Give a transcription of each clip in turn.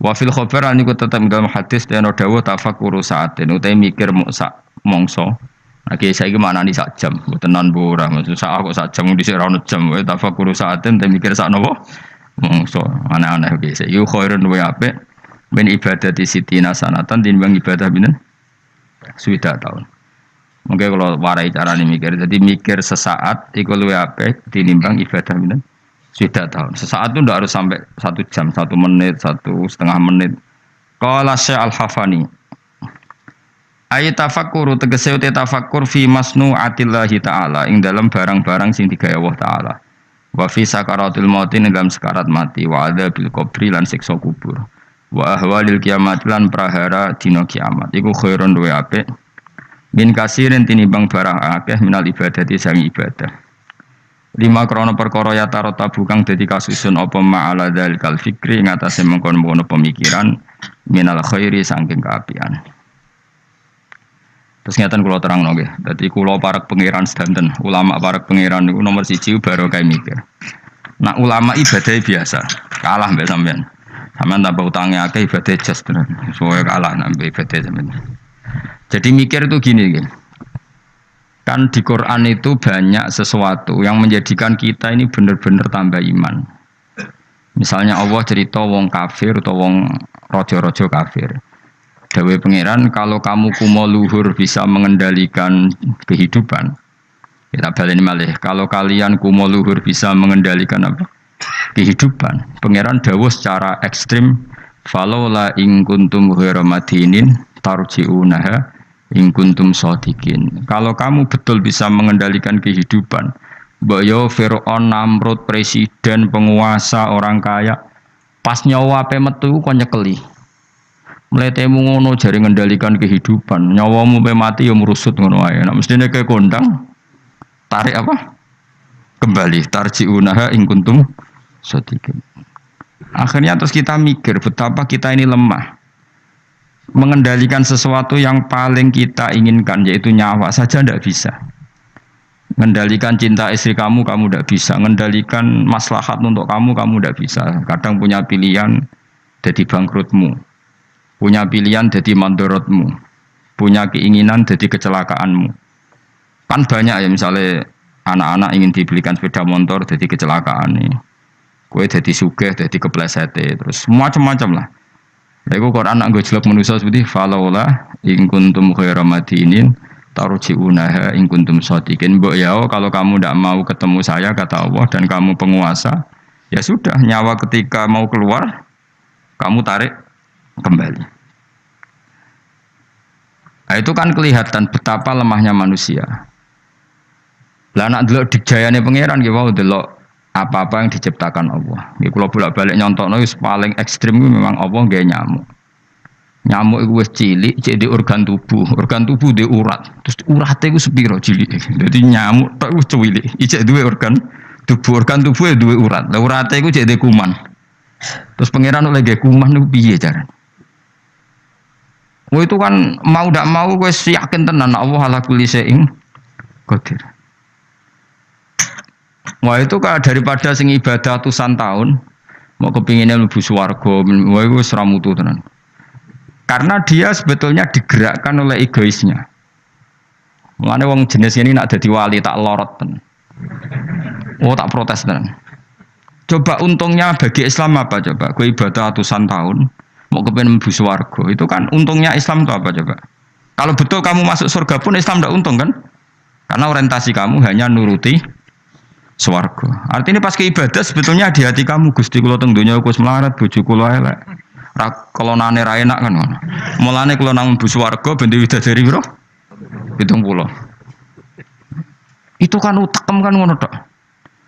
Wa fil khabar an iku tetep dalam hadis dene dawuh tafakkur saatin utahe mikir sak mongso. Oke, saiki maknani sak jam, mboten nan ora. Maksud sak kok sak jam dhisik ra ono jam, tafakkur saatin te mikir sak napa? Mongso. Aneh-aneh iki. Yu khairun wa apik min ibadati sitina sanatan timbang ibadah pinten? Sudah tahun. Mungkin kalau warai cara nih mikir, jadi mikir sesaat itu luwih apik tinimbang ibadah pinten? Sudah tahun. Sesaat itu tidak harus sampai 1 jam, 1 menit, 1,5 menit. Qala Syekh Al-Hafani. Ayat tafakkur tegese uti tafakkur fi masnu'atillahi ta'ala ing dalam barang-barang sing digawe Allah taala. Wa fi sakaratul maut ing dalam sekarat mati wa adzabil qabri lan siksa kubur. Wa ahwalil kiamat lan prahara dina kiamat. Iku khairun luwih apik min kasirin tinimbang barang akeh minal ibadati sang ibadah. 5 krana perkara ya tarota bukang dadi kasusun apa ma'ala dzalikal fikri ing atase mengkon-mengkon pemikiran minal khairi saking kaapian. Terus ngeten kula terangno nggih. Dadi kula para pangeran sedanten, ulama para pangeran niku nomor 1 baru kae mikir. Nah ulama ibadah biasa, kalah mbek sampean. Sampean tambah utange akeh ibadah jas tenan. Soale kalah nambah ibadah sampean. Jadi mikir itu gini. Kan di Quran itu banyak sesuatu yang menjadikan kita ini benar-benar tambah iman. Misalnya Allah cerita wong kafir atau wong rojo-rojo kafir. Dawe pangeran kalau kamu kumo luhur bisa mengendalikan kehidupan. Kita baleni malih. Kalau kalian kumo luhur bisa mengendalikan apa? Kehidupan. Pangeran dawuh secara ekstrim falaula in kuntum ghairu madinin tarji'unaha in kuntum shadiqin. Kalau kamu betul bisa mengendalikan kehidupan, mbok yo Firaun, Namrud, presiden, penguasa, orang kaya, pas nyawa ape metu kok nyekeli. Mletemu ngono jare ngendalikan kehidupan, nyawamu pe mati yo merusut ngono wae. Nek mestine ke kondang tarik apa? Kembali tarji'unaha in kuntum shadiqin. Akhirnya terus kita mikir betapa kita ini lemah. Mengendalikan sesuatu yang paling kita inginkan yaitu nyawa saja tidak bisa. Mengendalikan cinta istri kamu tidak bisa. Mengendalikan maslahat untuk kamu tidak bisa. Kadang punya pilihan jadi bangkrutmu, punya pilihan jadi mandorotmu, punya keinginan jadi kecelakaanmu. Kan banyak ya misalnya anak-anak ingin dibelikan sepeda motor jadi kecelakaan nih. Kue jadi sugih, jadi kepleset, terus macam-macam lah. Lalu Quran nak gojlok manusia seperti falaula in kuntum khairu madinin tarji'unaha in kuntum shadiqin. Mbok ya kalau kamu tidak mau ketemu saya kata Allah dan kamu penguasa, ya sudah nyawa ketika mau keluar kamu tarik kembali. Nah, itu kan kelihatan betapa lemahnya manusia. Lah nak delok dijayane pangeran nggih wae delok apa-apa yang diciptakan Allah. Nggih kula bolak-balik nyontokno wis paling ekstrem memang Allah nggawe nyamuk. Nyamuk iku wis cilik, cek di organ tubuh di urat. Terus urate iku sepiro cilik. Dadi nyamuk tok wis cilik, ijek duwe organ tubuh duwe urat. Lah urate iku cek di kuman. Terus pangeran oleh nggawe kuman niku piye carane? Itu kan mau ndak mau wis yakin tenan Allah ala kulli syai'in qadir. Wah itu kan daripada sing ibadah ratusan tahun mau kepinginnya mlebu swarga, wah itu wis ra mutu tenan. Karena dia sebetulnya digerakkan oleh egoisnya. Mulane wong jenis ini nak dadi wali tak lorot tenan. Oh tak protes tenan. Coba untungnya bagi Islam apa coba? Kowe ibadah ratusan tahun mau kepengin mlebu swarga. Itu kan untungnya Islam itu apa coba? Kalau betul kamu masuk surga pun Islam ndak untung kan? Karena orientasi kamu hanya nuruti swarga. Artinya pas ke ibadah sebetulnya di hati kamu Gusti kula teng donya wis melarat, bojo kula elek. Ra kelonane ra enak kan ngono. Mulane kula nang mlebu swarga ben widadari piro? 70. Itu kan utekem kan ngono tok.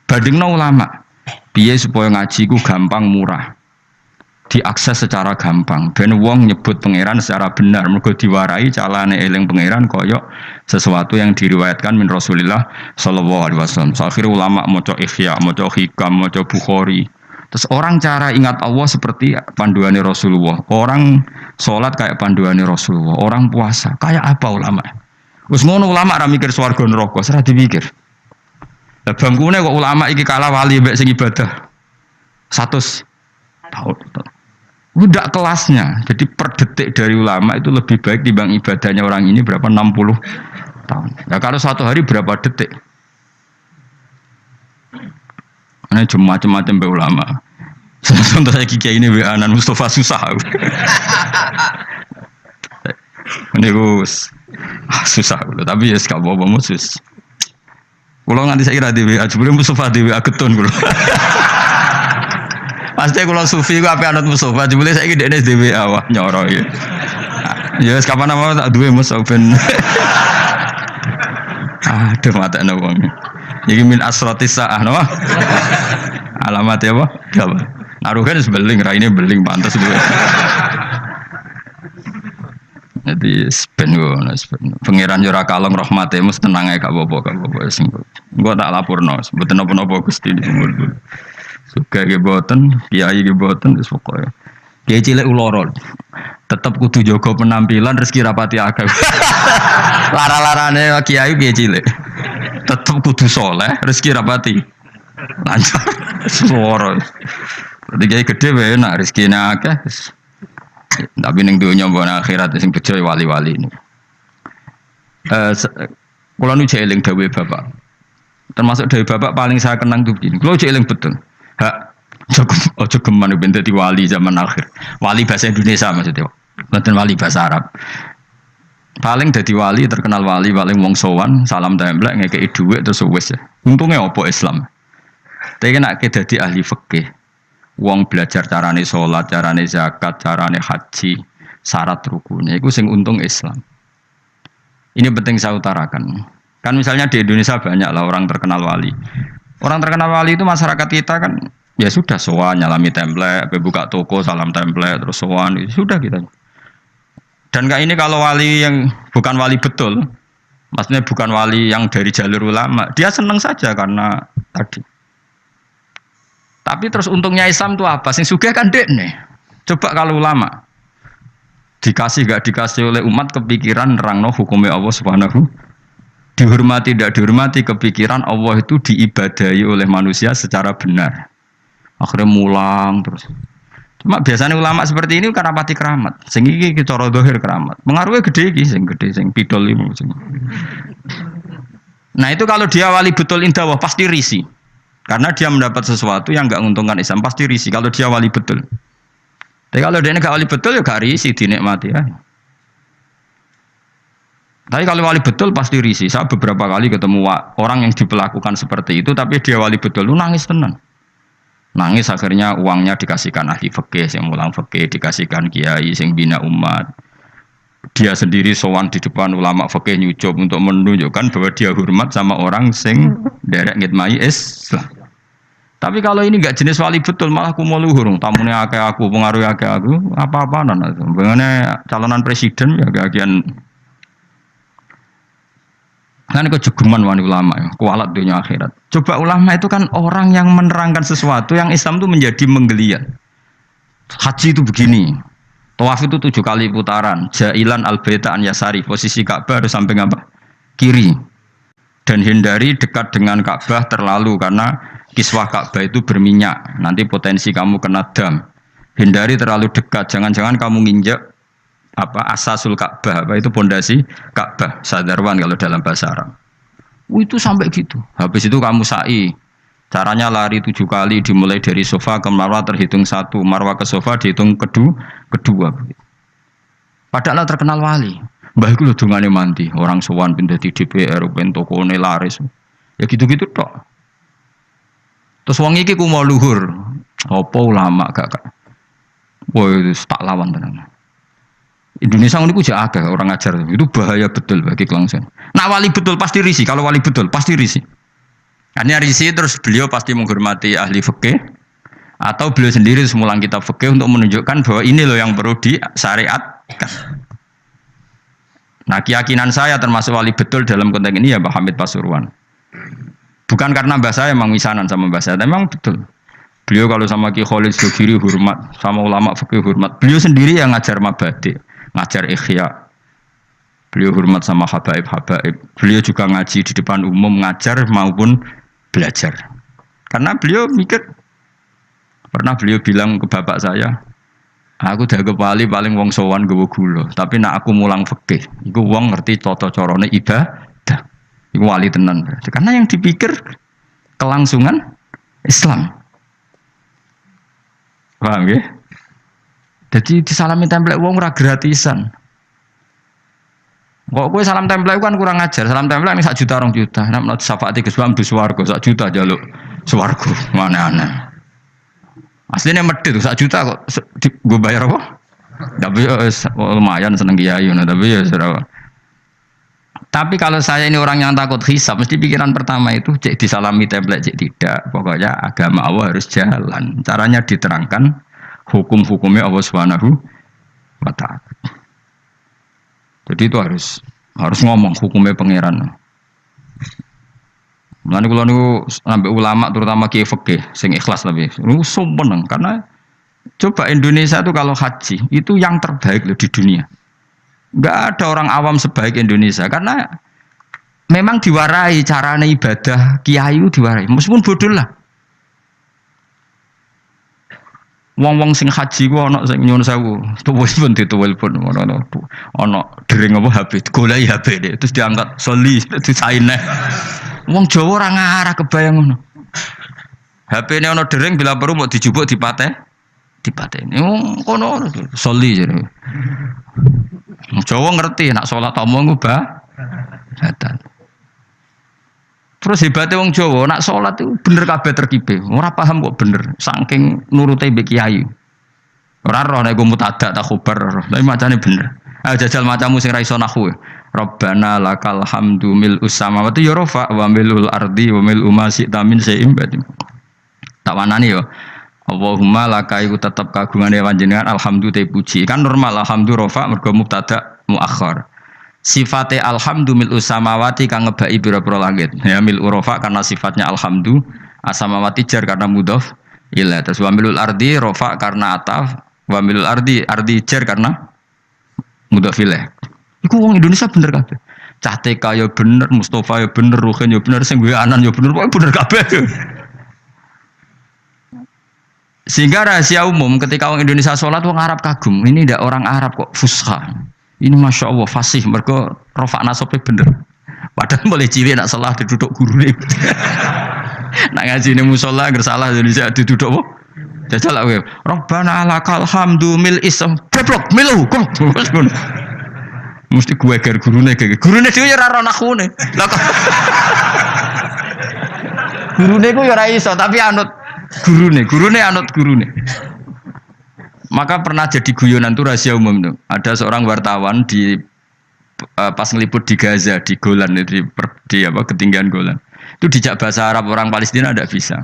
Bandingno ulama. Piye supaya ngaji ku gampang murah. Diakses secara gampang ben wong nyebut pangeran secara benar mergo diwarai calane eling pangeran koyok sesuatu yang diriwayatkan min Rasulillah sallallahu alaihi wasallam. Akhir ulama maca Ihya, maca Hikam, maca Bukhari. Terus orang cara ingat Allah seperti panduane Rasulullah. Orang salat kayak panduane Rasulullah. Orang puasa kayak apa ulama? Wis ngono ulama ra mikir swarga neraka, ora dipikir. Lah bangkune kok ulama iki kalah wali mbek sing ibadah 100 tahun. Udah kelasnya. Jadi per detik dari ulama itu lebih baik dibanding ibadahnya orang ini berapa 60 tahun. Ya kalau satu hari berapa detik? Ini cuma macam-macam be ulama. Contoh saya kiai ini Anan Mustafa susah. Ini gus susah, tapi ya sekarang bawa musus. Kalau nganti saya kira di WA, sebelum Mustafa di WA ketun kalau. Pasti kalau sufi gue apa anut Mustafa, sebelum saya kira di WA wah nyoro ya. Ya kapan nama tak dua Mustafa. Aduh mata nawang. Jadi min asrotis sah, nama. Alamatnya apa? Apa? Naruhkan sebeling, raine beling pantas gue. Jadi sepen pengiran jura kalong rahmate mus tenang aja kak bobo sing gue tak lapor sebetulnya apa gusti di sumber suka geboten kiai geboten terus pokoknya kiai cilik ulorol tetap kudu jogo penampilan rezeki rapati akeh lara-larane kiai kiai cilik tetap kudu soleh rezeki rapati lancar suara jadi kiai gede benar rezeki akeh. Tapi ning dunya mbok akhirat sing bejo wali-wali ini. Kula nu jeeling dawuh Bapak. Termasuk dawuh Bapak paling saya kenang tuh begini. Kula jeeling betul. Hak ojo geman ben dadi wali zaman akhir. Wali bahasa Indonesia maksudnya. Bukan wali bahasa Arab. Paling dadi wali terkenal wali paling wong sowan, salam templek ngekeki dhuwit terus wis ya. Untungnya apa Islam? Tapi nek dadi ahli fikih. Wong belajar carane sholat, carane zakat, carane haji, syarat rukunnya. Itu sing untung Islam. Ini penting saya utarakan. Kan misalnya di Indonesia banyak lah orang terkenal wali. Orang terkenal wali itu masyarakat kita kan ya sudah sowan nyalami template, buka toko salam template terus sowan sudah kita. Dan kayak ini kalau wali yang bukan wali betul, maksudnya bukan wali yang dari jalur ulama, dia seneng saja karena tadi. Tapi terus untungnya Islam itu apa? Sing sugih kan dekne. Coba kalau ulama dikasih gak dikasih oleh umat kepikiran nerangno hukumnya Allah Subhanahu, dihormati tidak dihormati kepikiran Allah itu diibadahi oleh manusia secara benar. Akhirnya mulang terus. Cuma biasanya ulama seperti ini karena pati keramat. Sing iki cara zahir keramat. Pengaruhnya gede iki sing pidol iku sing. Nah, itu kalau dia wali betul indah pasti risih. Karena dia mendapat sesuatu yang enggak menguntungkan Islam pasti risih kalau dia wali betul. Tapi kalau dia enggak wali betul ya enggak risih dinikmati ya. Tapi kalau wali betul pasti risih. Saya beberapa kali ketemu orang yang diperlakukan seperti itu tapi dia wali betul lu nangis tenan. Nangis akhirnya uangnya dikasihkan ahli fikih, yang mulang fikih dikasihkan kiai sing bina umat. Dia sendiri sowan di depan ulama fikih nyucup untuk menunjukkan bahwa dia hormat sama orang sing derek ngitmai Islam. Tapi kalau ini enggak jenis wali betul malah kumo luhur, tamune akeh aku, pengaruh akeh aku, apa-apaan itu. Bagaimana calonan presiden ya kagian. Kan kejegeman wani ulama ya, kualat dunia akhirat. Coba ulama itu kan orang yang menerangkan sesuatu yang Islam itu menjadi menggeliat. Haji itu begini. Tawaf itu 7 kali putaran, jailan al-baita an yasari, posisi Ka'bah harus sampai apa? Kiri. Dan hindari dekat dengan Ka'bah terlalu karena kiswah Ka'bah itu berminyak, nanti potensi kamu kena dam. Hindari terlalu dekat, jangan-jangan kamu nginjak asasul Ka'bah, itu pondasi Ka'bah, sadarwan kalau dalam bahasa Arab. Itu sampai gitu. Habis itu kamu sa'i. Caranya lari 7 kali dimulai dari sofa ke marwah terhitung 1, marwah ke sofa dihitung kedua. Padahal terkenal wali. Mbah iku lho dongane mandi, orang sowan pindah di DPR, ben tokone laris. Ya gitu-gitu tok. Terus wong iki ku mau luhur. Apa ulama gak. Woi, tak lawan tenan. Indonesia ini ku akeh orang ajar itu bahaya betul bagi kelangsungan. Nah wali betul pasti risih, kalau wali betul pasti risih. Karena risih terus beliau pasti menghormati ahli fikih atau beliau sendiri semulang kitab fikih untuk menunjukkan bahwa ini loh yang perlu disyariatkan. Nah keyakinan saya termasuk wali betul dalam konteks ini ya Pak Hamid Pasuruan. Bukan karena mbak saya memang misanan sama mbak saya, memang betul. Beliau kalau sama Ki Khalid Sugiri hormat, sama ulama fikih hormat. Beliau sendiri yang ngajar mabadi, ngajar ikhya. Beliau hormat sama habaib. Beliau juga ngaji di depan umum, ngajar maupun belajar. Karena beliau mikir, pernah beliau bilang ke bapak saya, Aku dianggap wali paling wong sowan nggawa gula, tapi nak aku mulang fikih, iku wong ngerti tata carane ibadah. Iku wali tenan. Karena yang dipikir kelangsungan Islam. Paham ya? Jadi disalami template wong ora gratisan. Kok kowe salam template kan kurang ajar. Salam template ini 1 juta 2 juta. Nek menurut syafaat Gus Bam dus swarga 1 juta jaluk swarga. Mana-ana. Aslinya medhit 1 juta kok gue bayar apa? Tapi lumayan seneng kiai tapi ya serah. Tapi kalau saya ini orang yang takut hisab, mesti pikiran pertama itu cek disalami template cek tidak. Pokoknya agama Allah harus jalan. Caranya diterangkan hukum-hukumnya Allah Subhanahu wa ta'ala. Jadi itu harus ngomong hukumnya pangeran. Mulane kula niku sampai ulama terutama kiai fikih sing ikhlas lebih. Niku seneng karena coba Indonesia itu kalau haji itu yang terbaik loh di dunia. Enggak ada orang awam sebaik Indonesia karena memang diwarai carane ibadah kiai itu diwarai meskipun bodoh lah. Wong-wong sing haji ku ana sing nyuwun sewu, tuwil pun dituwil pun ana dering apa HP, goleki HP deh, terus diangkat soli disaine. Wong Jawa ora ngarah kebayang ngono. HP-ne ana dering bila perlu mau dijupuk dipateni. Wong kono soli jare. Jawa ngerti nak salat omong ku badan. Terus hebatnya wong Jawa, nak sholat itu bener kabeh terkibe. Ora paham kok bener, saking nurute mbek kiai. Ora roh nek mutadak tak khubar, tapi macane bener. Ayo jajal macamu sing ra iso nahwu. Rabbana lakal hamdu mil'us samawati ya rafa wa mil'ul ardi wa mil'u ma syi'ta min syai'in batin. Tak wanani yo. Allahumma laka iku tetep kagungane panjenengan alhamdu te puji. Kan normal alhamdu rafa mergo mubtada muakhir. Sifatnya alhamdu mil'u samawati kang ngebaki pira-pira langit. Ya mil'u rafa karena sifatnya alhamdu, asamawati jar karena mudhof ila. Terus wa mil'ul ardi rafa karena ataf, wa mil'ul ardi jar karena mudhof ila. Iku wong Indonesia bener kabeh. Cah TK ya bener, Mustafa ya bener, Ruhin ya bener, sing anan ya bener, pokoke bener kabeh. Sehingga rahasia umum ketika orang Indonesia sholat wong Arab kagum. Ini tidak orang Arab kok fusha. Ini masya Allah fasih, mereka rofak nasabnya bener. Padahal boleh cilik nak salah diduduk guru nih. Nak ngaji ini musola gersalah Indonesia diduduk apa? Jajal lah web. Robbana lakal hamdu mil ism beblok milu kok. Mesti gue ger gurune dia ya ora nakhune. Lah kok. Gurune ku ya ora iso tapi anut gurune anut gurune. Maka pernah jadi guyonan itu rahasia umum tuh. Ada seorang wartawan di pas ngeliput di Gaza di Golan di ketinggian Golan. Itu dijak bahasa Arab orang Palestina tidak bisa.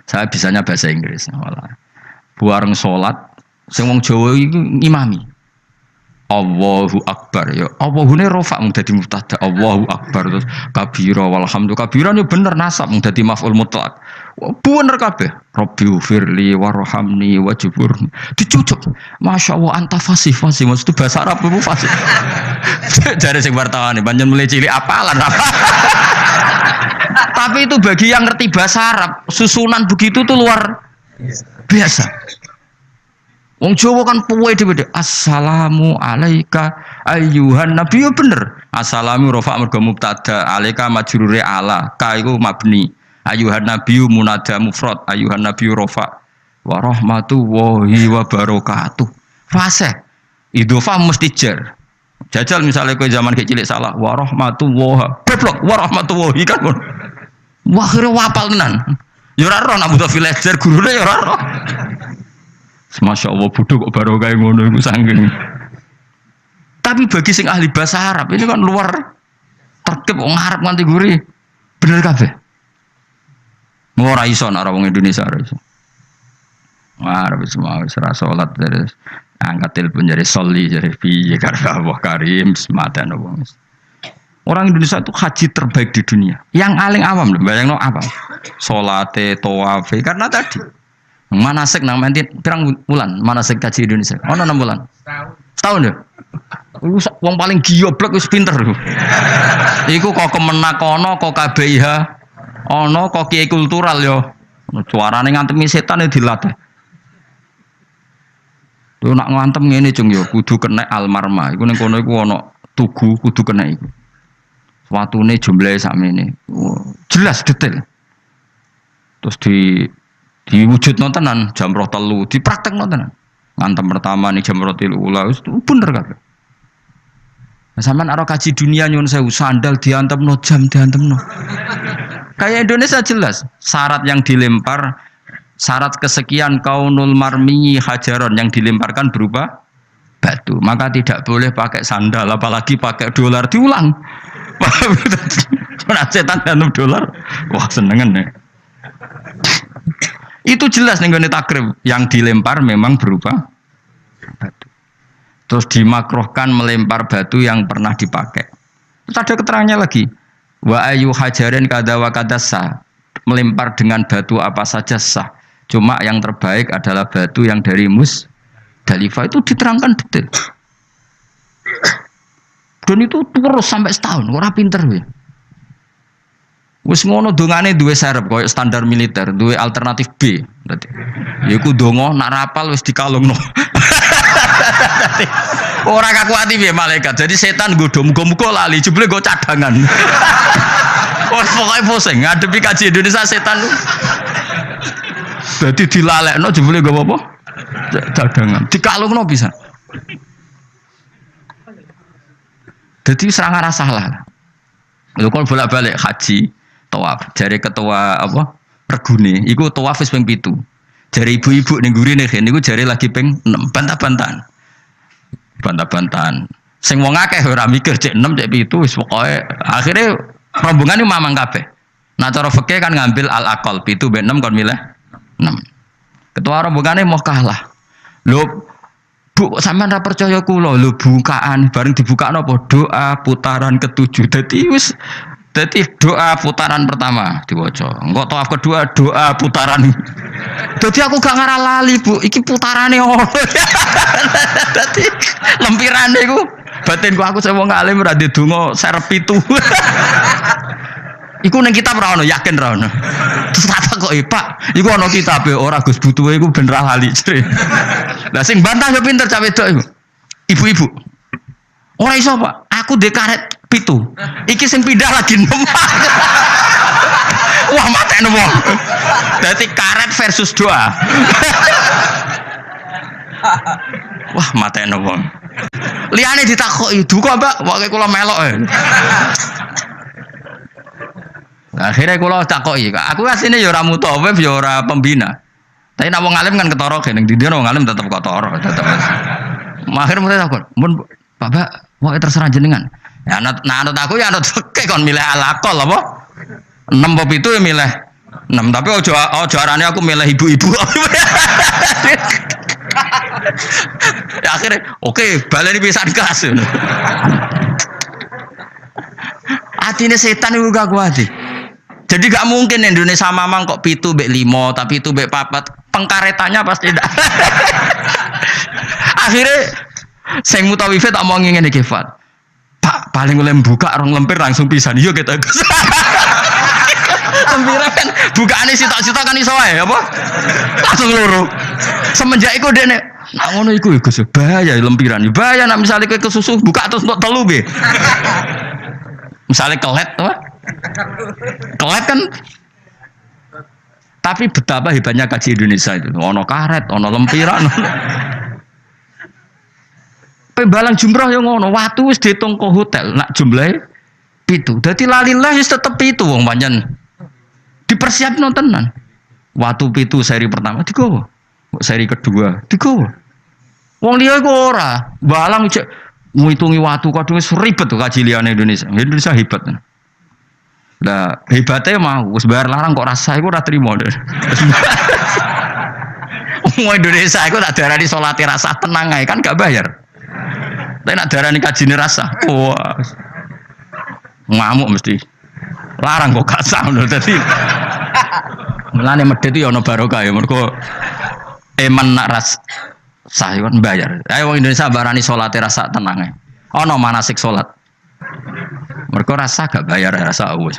Saya bisanya bahasa Inggris. Malah buareng sholat, sing wong Jawa itu imami. Allahu Akbar ya. Allahune rofa mung dadi mubtada. Allahu Akbar terus kabira walhamdu kabiran yo bener nasab mung dadi maf'ul mutlaq. Bener kabeh. Rabbi firli warhamni wajbur. Dicucuk. Masyaallah anta fasih maksud bahasa Arab itu fasih. Jare sing wartawan panjen mulai cilik apalan apa. Tapi itu bagi yang ngerti bahasa Arab, susunan begitu tuh luar biasa. Wong Jawa kan puwe dhewe. Assalamu alayka ayyuhan nabi bener. Assalamu rafa mergo mubtada, alayka majrure ala, ka iku mabni. Ayyuhan nabi munada mufrad, ayyuhan nabi rafa wa rahmatullahi wa barakatuh. Fase. Idhofah mesti jar. Jajal misalnya kowe zaman kecil salah wa rahmatullahi. Beblok wa rahmatullahi kan. Wah kira wapal tenan. Ya ora roh nak butuh villager gurune ya ora roh. Masya Allah bodoh kok baru kayak ngono itu sanggeng. Tapi bagi sing ahli bahasa Arab ini kan luar tertib wong Arab nganti gurih. Bener kabeh. Ora iso nek wong Indonesia ora iso. Arab semua ora salat terus angkat telepon jadi soli jadi piye karo Allah Karim sematan wong. Orang Indonesia itu haji terbaik di dunia. Yang paling awam lho, bayangno apa? Salate, tawafe karena tadi manasik nang menti pirang bulan manasik kaji Indonesia. Ono 6 bulan. Setahun ya. Wong paling gioblok wis pinter lho. Iku kok kemenak ono kok KBIH ono kok kiai kultural yo. Suarane ngantemi setan dilatih. Yo nak ngantem ngene cung yo kudu kena almarma. Iku ning kono iku ana tugu kudu kena iku. Watune jumlahe sakmene. Jelas detail. Terus diwujudno tenan jam 3 dipraktekno tenan. Ngantem pertama nih jam 3 ula wis bener kabeh. Nah, sampean aro kaji dunia nyun sewu sandal diantemno jam diantemno. Kayak Indonesia jelas syarat yang dilempar syarat kesekian kaunul marmi hajaron yang dilemparkan berupa batu. Maka tidak boleh pakai sandal apalagi pakai dolar diulang. Nah, setan dalam dolar. Wah, senengen ya. Itu jelas nih takrib yang dilempar memang berupa batu. Terus dimakruhkan melempar batu yang pernah dipakai. Terus ada keterangannya lagi. Wa ayu hajarin kada wa kada sah. Melempar dengan batu apa saja sah. Cuma yang terbaik adalah batu yang dari Musdalifah. Itu diterangkan detail. Dan itu terus sampai setahun. Orang pinter ya. Wis ngono dongane duwe serep koyo standar militer, duwe alternatif B. Berarti yaiku donga nak rapal wis dikalungno. Ora kakuati piye malaikat. Jadi setan nggodho muga-muga lali jebule nggo cadangan. Wes pokoke pusing ngadepi kaji Indonesia setan. Dadi dilalekno jebule nggo apa? Cadangan. Dikalungno bisa. Dadi serangan salah. Lho kon bolak-balik haji tawaf jare ketua apa regune iku tawaf wis ping 7 jare ibu-ibu ning gurine niku jare lagi ping 6 bantah-bantahan sing wong akeh ora mikir cek 6 cek 7 wis pokoke akhire rombongane mamang kabeh nah cara fikih kan ngambil al aqal 7 ben 6 kon milih 6 ketua rombongane mau kalah lho Bu sampean ra percaya kula lho bukaan bareng dibukakno apa doa putaran ke-7 dadi doa putaran pertama diwaca. Engko tawaf kedua doa putaran. Dadi aku gak ngarah lali, Bu. Iki putarane ono. Dadi lempirane iku batinku aku sing wong alim ora ndedonga serep 7. Iku ning kitab ora ono, yakin ora ono. Terus tak kok Pak, iku ono kitabe ora Gus butuhe iku ben ra lali. Lah sing bantah yo pinter cah wedok iku. Ibu-ibu. Ora iso, Pak. Aku ndek karet 7. Iki sing pindah lagi 6. Wah, matekno wong. Dadi karet versus doa. Wah, matekno wong. Liyane ditakoki, "Duka, Mbak?" Wae kula melok. Akhirnya kula takoki, aku asline ya ora mutawif ya ora pembina. Tapi nek wong alim kan ketara kene, ndi wong alim tetep ketara, tetep. Akhir mulai takon, "Mun Pak, mau terserah jenengan." Ya anut aku ya anut fikih kon milih alaqol apa? 6 apa 7 ya milih 6, tapi ojo arane aku milih ibu-ibu. Ya akhirnya oke, baleni pisan kas. Atine setan iku gak kuat. Jadi gak mungkin Indonesia mamang kok 7 mbek 5, tapi 7 mbek 4. Pengkaretannya pasti ndak. Akhirnya sing mutawife tak mau ngene iki, Fat. Pak, paling oleh buka orang lempir langsung pisan. Iya kita. Lempiran kan bukaane sitok-sitok kan iso wae apa? Langsung loro. Semenjak iku dene nak ngono iku ya Gus, bahaya lempiran. Bahaya nek misale kowe kesusu buka terus untuk telu be. Misale kelet apa? Kelet kan. Tapi betapa hebatnya kaji Indonesia itu. Ono karet, ono lempiran. Balang jumroh yang ngono, waktu wis diitung ke hotel, nak jumlahe 7. Dadi lalilah wis tetep 7 wong pancen. Dipersiapno tenan. Waktu 7 seri pertama digowo. Seri kedua digowo. Wong liya iku ora, balang cek ngitungi waktu kadung wis ribet tuh kaji liyane Indonesia. Indonesia hebat. Lah hebatnya mau wis bayar larang kok rasa iku ora trimo. Wong Indonesia iku tak darani salate rasa tenang ae kan gak bayar. Tapi nak darah ni kajine rasa, wah, ngamuk mesti, larang kok gak sah loh. Jadi, melane medit itu ya ono barokah ya, mereka eman nak ras sah kan bayar. Ayo orang Indonesia barani sholat rasa tenang ya, ono manasik sholat, mereka rasa gak bayar rasa awus.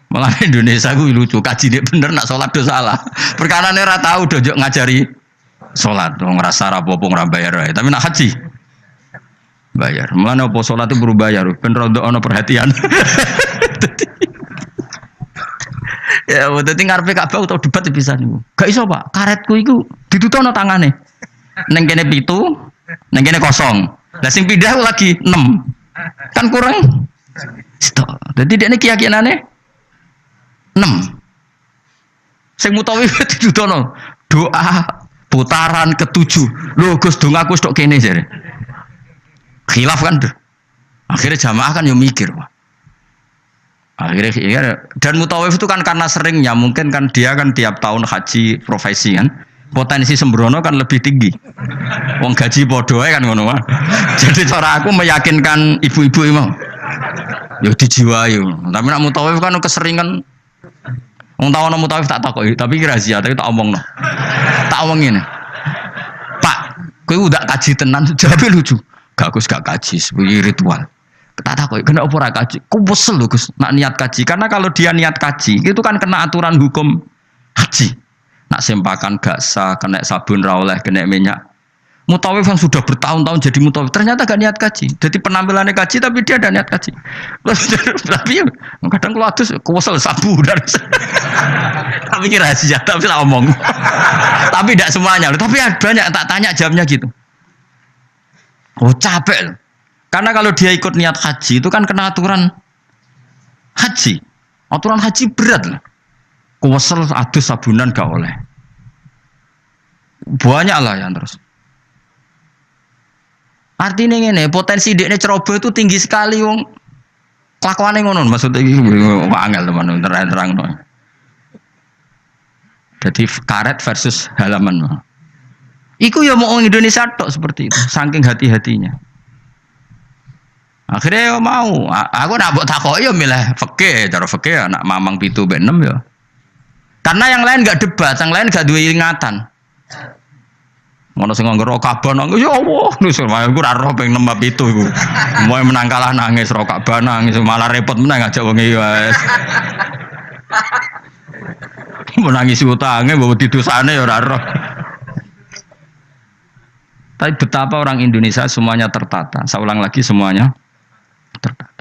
Malah Indonesia gue lucu, kaji dia bener nak sholat do salah, perkara nera tahu dojo ngajari Salat wong ngrasa ra apa-apa ora bayar wae. Tapi nak haji bayar. Mana apa salat itu perlu bayar ben rondo ana perhatian. Ya, dadi ngarepe Ka'bah utawa debat pisan niku. Gak iso, Pak. Karetku iku ditutupno tangane. Neng kene 7, neng kene 0. Lah sing pindah lagi 6. Kan kurang. Stok. Dadi dekne keyakinane 6. Sing mutawi ditutupno doa putaran ke-7. Lho Gus dongaku stok kene jare. Khilaf kan. Akhirnya jamaah kan yo mikir, Pak. Akhirnya ya, dan mutawif itu kan karena seringnya mungkin kan dia kan tiap tahun haji profesi kan potensi sembrono kan lebih tinggi. Wong gaji podo kan ngono mah. Jadi cara aku meyakinkan ibu-ibu emang yo dijiwai. Tapi nak mutawif kan keseringan. Wong tahu nak mutawif tak takoki, tapi rahasia tapi tak omongno. Tak omongin. Pak, kowe udah kaji tenan jawab lucu. Gak Gus gak kaji, sebagai ritual. Tak kok kena apa ora kaji? Ku wesel lho Gus, nak niat kaji. Karena kalau dia niat kaji, itu kan kena aturan hukum haji. Nak sempakan gak sah, kena sabun ra oleh, kena minyak. Mutawif yang sudah bertahun-tahun jadi mutawif, ternyata gak niat kaji. Jadi penampilannya kaji tapi dia ada niat kaji. Tapi kadang kalau adus kuwesel sabu dan tapi kira rahasia, tapi tak omong. Tapi tidak semuanya, tapi banyak tak tanya jamnya gitu. Oh capek. Karena kalau dia ikut niat haji itu kan kena aturan haji. Aturan haji berat lah. Kuwesel adus sabunan gak oleh. Banyak lah yang terus. Artinya ngene, potensi dekne ceroboh itu tinggi sekali wong. Kelakuane ngono maksudnya iki angel teman terang no. Jadi karet versus halaman. Iku ya mau Indonesia tok seperti itu, saking hati-hatinya. Akhirnya ya mau, aku nak buat takoki ya milih fikih, cara fikih anak mamang 7 mbek 6 ya. Karena yang lain enggak debat, yang lain enggak duwe ingatan. Ngono sing nganggo Ka'bah nangis ya Allah, wis aku ora roh ping 6 mbek 7 iku. Moe menang kalah nangis ro Ka'bah nangis malah repot menang ngajak wong iki wis. Mau nangis utange mbok didosane ya ora roh. Tapi betapa orang Indonesia semuanya tertata. Saya ulang lagi semuanya tertata.